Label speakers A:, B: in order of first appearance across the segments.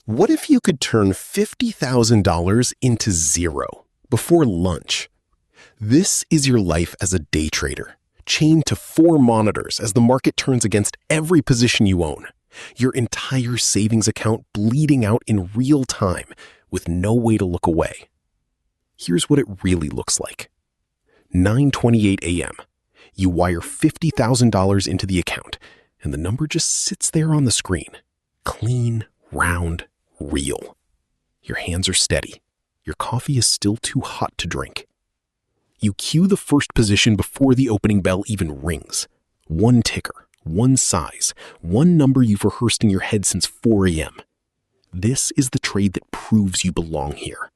A: What if you could turn $50,000 into zero before lunch? This is your life as a day trader, chained to 4 monitors as the market turns against every position you own. Your entire savings account bleeding out in real time with no way to look away. Here's what it really looks like. 9:28 a.m. You wire $50,000 into the account, and the number just sits there on the screen. Clean, round, real. Your hands are steady. Your coffee is still too hot to drink. You cue the first position before the opening bell even rings. One ticker, one size, one number you've rehearsed in your head since 4 a.m. This is the trade that proves you belong here.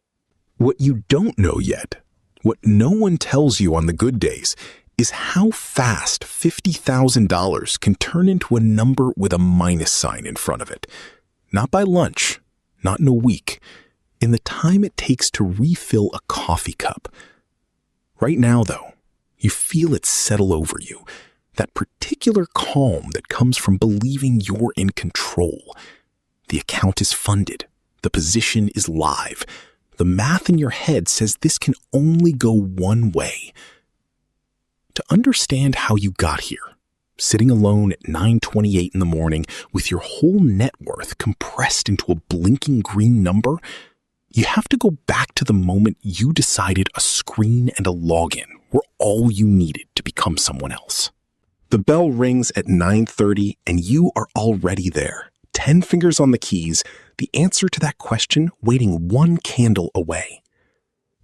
B: What you don't know yet, what no one tells you on the good days, is how fast $50,000 can turn into a number with a minus sign in front of it. Not by lunch, not in a week, in the time it takes to refill a coffee cup. Right now, though, you feel it settle over you, that particular calm that comes from believing you're in control. The account is funded. The position is live. The math in your head says this can only go one way. To understand how you got here, sitting alone at 9:28 in the morning with your whole net worth compressed into a blinking green number, you have to go back to the moment you decided a screen and a login were all you needed to become someone else. The bell rings at 9:30 and you are already there, 10 fingers on the keys, the answer to that question waiting one candle away.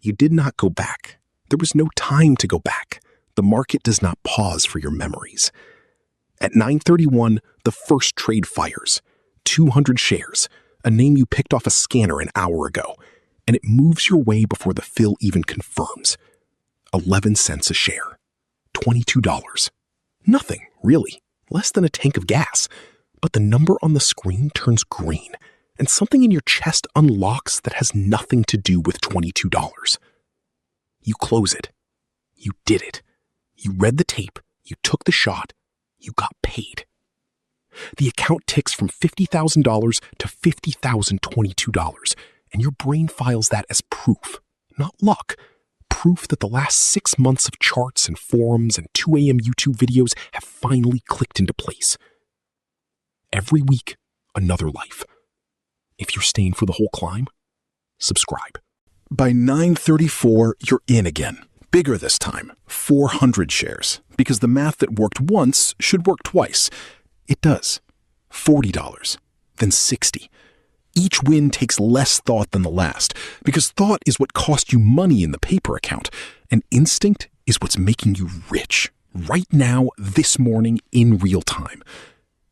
B: You did not go back. There was no time to go back. The market does not pause for your memories. At 9:31, the first trade fires. 200 shares, a name you picked off a scanner an hour ago, and it moves your way before the fill even confirms. 11 cents a share. $22. Nothing, really. Less than a tank of gas. But the number on the screen turns green, and something in your chest unlocks that has nothing to do with $22. You close it. You did it. You read the tape, you took the shot, you got paid. The account ticks from $50,000 to $50,022, and your brain files that as proof, not luck. Proof that the last 6 months of charts and forums and 2 a.m. YouTube videos have finally clicked into place. Every week, another life. If you're staying for the whole climb, subscribe. By 9:34, you're in again. Bigger this time, 400 shares, because the math that worked once should work twice. It does. $40, then $60. Each win takes less thought than the last, because thought is what cost you money in the paper account, and instinct is what's making you rich, right now, this morning, in real time.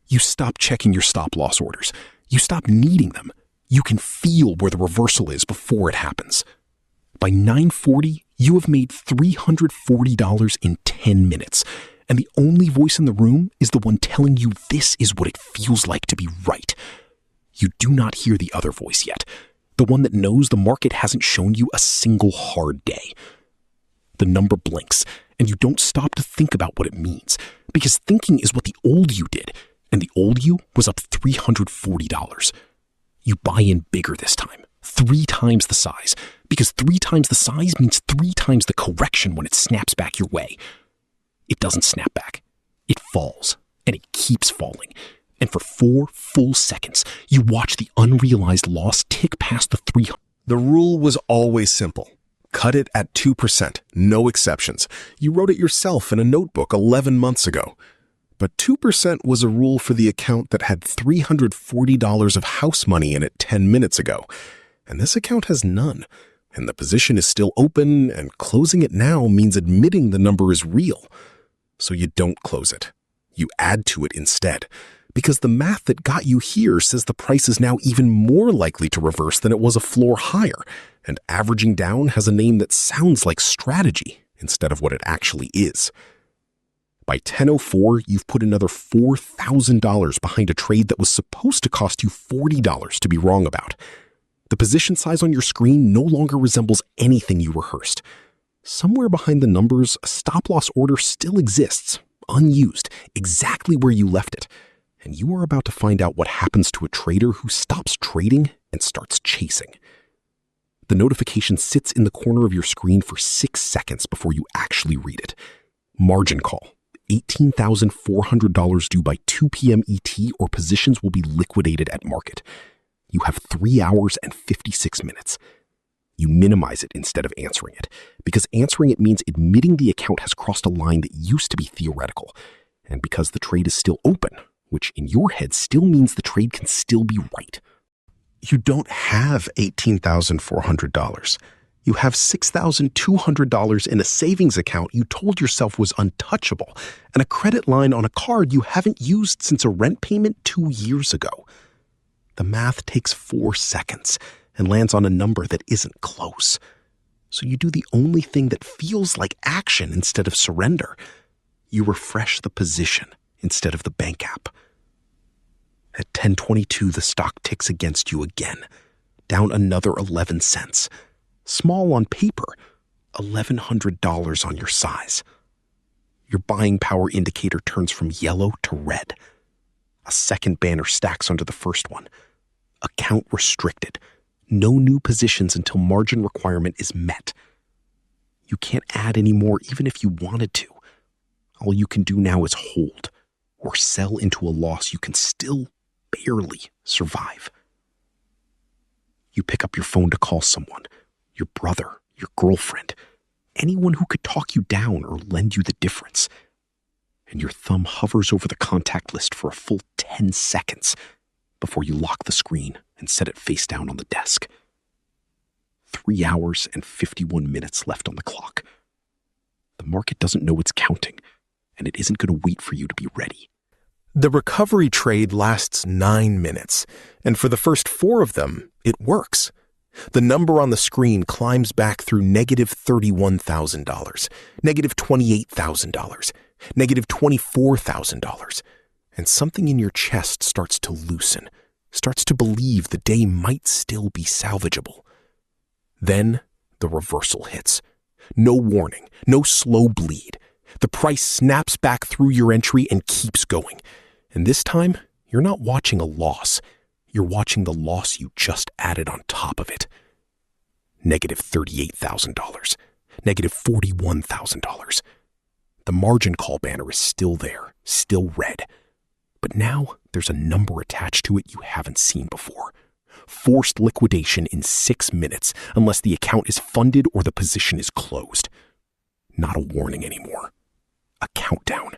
B: You stop checking your stop-loss orders. You stop needing them. You can feel where the reversal is before it happens. By 9:40, you have made $340 in 10 minutes, and the only voice in the room is the one telling you this is what it feels like to be right. You do not hear the other voice yet, the one that knows the market hasn't shown you a single hard day. The number blinks, and you don't stop to think about what it means, because thinking is what the old you did, and the old you was up $340. You buy in bigger this time, 3 times the size, because 3 times the size means 3 times the correction when it snaps back your way. It doesn't snap back. It falls, and it keeps falling. And for 4 full seconds, you watch the unrealized loss tick past the 300.
A: The rule was always simple. Cut it at 2%, no exceptions. You wrote it yourself in a notebook 11 months ago. But 2% was a rule for the account that had $340 of house money in it 10 minutes ago. And this account has none. And the position is still open, and closing it now means admitting the number is real. So you don't close it. You add to it instead. Because the math that got you here says the price is now even more likely to reverse than it was a floor higher. And averaging down has a name that sounds like strategy instead of what it actually is. By 10:04, you've put another $4,000 behind a trade that was supposed to cost you $40 to be wrong about. The position size on your screen no longer resembles anything you rehearsed. Somewhere behind the numbers, a stop-loss order still exists, unused, exactly where you left it. And you are about to find out what happens to a trader who stops trading and starts chasing. The notification sits in the corner of your screen for 6 seconds before you actually read it. Margin call. $18,400 due by 2 p.m. ET, or positions will be liquidated at market. You have 3 hours and 56 minutes. You minimize it instead of answering it, because answering it means admitting the account has crossed a line that used to be theoretical, and because the trade is still open, which in your head still means the trade can still be right. You don't have $18,400. You have $6,200 in a savings account you told yourself was untouchable, and a credit line on a card you haven't used since a rent payment 2 years ago. The math takes 4 seconds and lands on a number that isn't close. So you do the only thing that feels like action instead of surrender. You refresh the position instead of the bank app. At 10:22, the stock ticks against you again, down another 11 cents. Small on paper, $1,100 on your size. Your buying power indicator turns from yellow to red. A second banner stacks under the first one. Account restricted. No new positions until margin requirement is met. You can't add any more even if you wanted to. All you can do now is hold or sell into a loss you can still barely survive. You pick up your phone to call someone, your brother, your girlfriend, anyone who could talk you down or lend you the difference. And your thumb hovers over the contact list for a full 10 seconds before you lock the screen and set it face down on the desk. 3 hours and 51 minutes left on the clock. The market doesn't know it's counting, and it isn't going to wait for you to be ready. The recovery trade lasts 9 minutes, and for the first 4 of them, it works. The number on the screen climbs back through negative $31,000, negative $28,000, negative $24,000, and something in your chest starts to loosen, starts to believe the day might still be salvageable. Then the reversal hits. No warning, no slow bleed. The price snaps back through your entry and keeps going. And this time, you're not watching a loss. You're watching the loss you just added on top of it. Negative $38,000, negative $41,000. The margin call banner is still there, still red. But now there's a number attached to it you haven't seen before. Forced liquidation in 6 minutes unless the account is funded or the position is closed. Not a warning anymore. A countdown.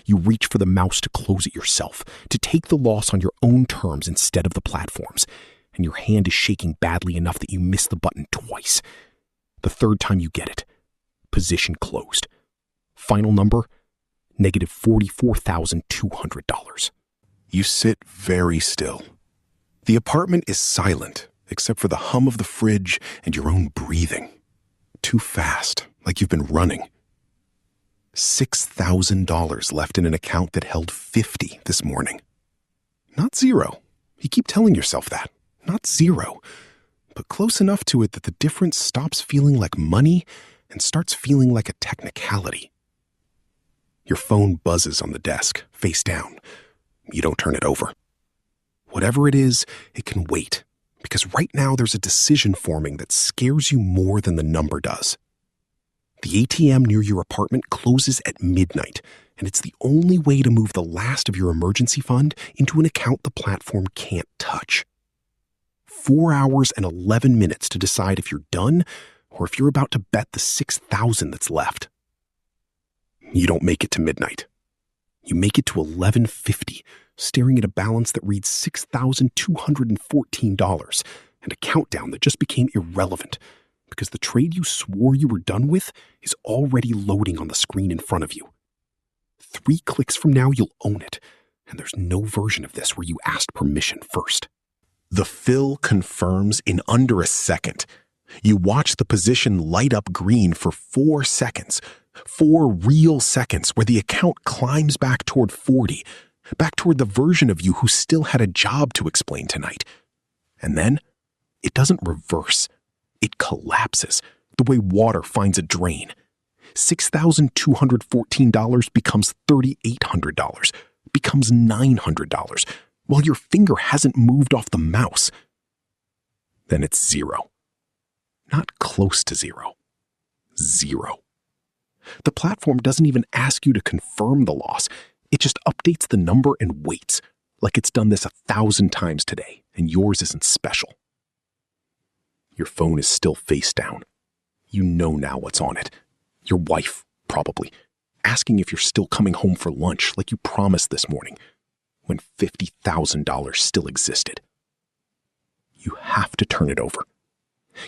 A: You reach for the mouse to close it yourself, to take the loss on your own terms instead of the platform's, and your hand is shaking badly enough that you miss the button twice. The third time you get it. Position closed. Final number, negative $44,200. You sit very still. The apartment is silent, except for the hum of the fridge and your own breathing. Too fast, like you've been running. $6,000 left in an account that held 50 this morning. Not zero. You keep telling yourself that. Not zero. But close enough to it that the difference stops feeling like money and starts feeling like a technicality. Your phone buzzes on the desk, face down. You don't turn it over. Whatever it is, it can wait, because right now there's a decision forming that scares you more than the number does. The ATM near your apartment closes at midnight, and it's the only way to move the last of your emergency fund into an account the platform can't touch. 4 hours and 11 minutes to decide if you're done or if you're about to bet the $6,000 that's left. You don't make it to midnight. You make it to 11:50, staring at a balance that reads $6,214 and a countdown that just became irrelevant because the trade you swore you were done with is already loading on the screen in front of you. 3 clicks from now, you'll own it, and there's no version of this where you asked permission first. The fill confirms in under a second. You watch the position light up green for 4 seconds, 4 real seconds where the account climbs back toward 40, back toward the version of you who still had a job to explain tonight. And then it doesn't reverse. It collapses the way water finds a drain. $6,214 becomes $3,800, becomes $900, while your finger hasn't moved off the mouse.
B: then it's zero. Not close to zero. Zero. The platform doesn't even ask you to confirm the loss. It just updates the number and waits, like it's done this 1,000 times today, and yours isn't special. Your phone is still face down. You know now what's on it. Your wife, probably, asking if you're still coming home for lunch like you promised this morning, when $50,000 still existed. You have to turn it over.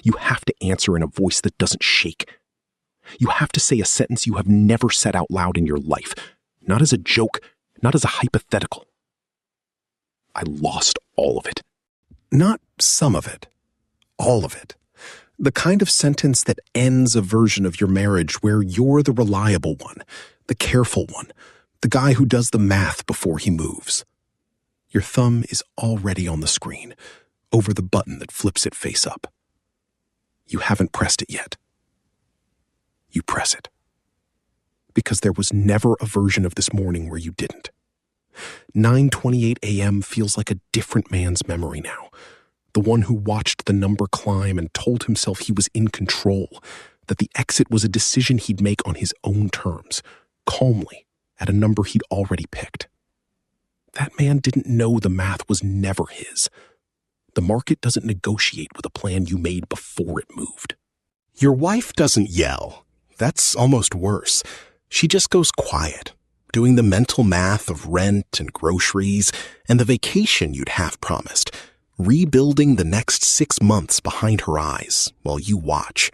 B: You have to answer in a voice that doesn't shake. You have to say a sentence you have never said out loud in your life, not as a joke, not as a hypothetical. I lost all of it.
A: Not some of it. All of it. The kind of sentence that ends a version of your marriage where you're the reliable one, the careful one, the guy who does the math before he moves. Your thumb is already on the screen, over the button that flips it face up. You haven't pressed it yet. You press it. Because there was never a version of this morning where you didn't. 9:28 a.m. feels like a different man's memory now. The one who watched the number climb and told himself he was in control, that the exit was a decision he'd make on his own terms, calmly, at a number he'd already picked. That man didn't know the math was never his. The market doesn't negotiate with a plan you made before it moved. Your wife doesn't yell. That's almost worse. She just goes quiet, doing the mental math of rent and groceries and the vacation you'd half promised, rebuilding the next 6 months behind her eyes while you watch.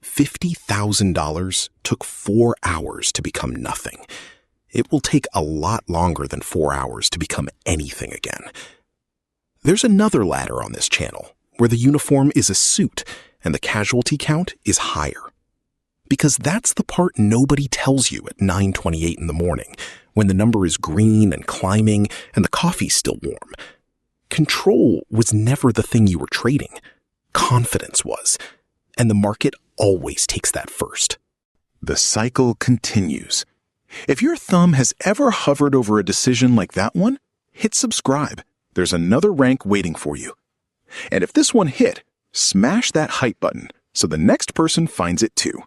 A: $50,000 took 4 hours to become nothing. It will take a lot longer than 4 hours to become anything again. There's another ladder on this channel where the uniform is a suit and the casualty count is higher. Because that's the part nobody tells you at 9:28 in the morning, when the number is green and climbing and the coffee's still warm. Control was never the thing you were trading. Confidence was. And the market always takes that first. The cycle continues. If your thumb has ever hovered over a decision like that one, hit subscribe. There's another rank waiting for you. And if this one hit, smash that hype button so the next person finds it too.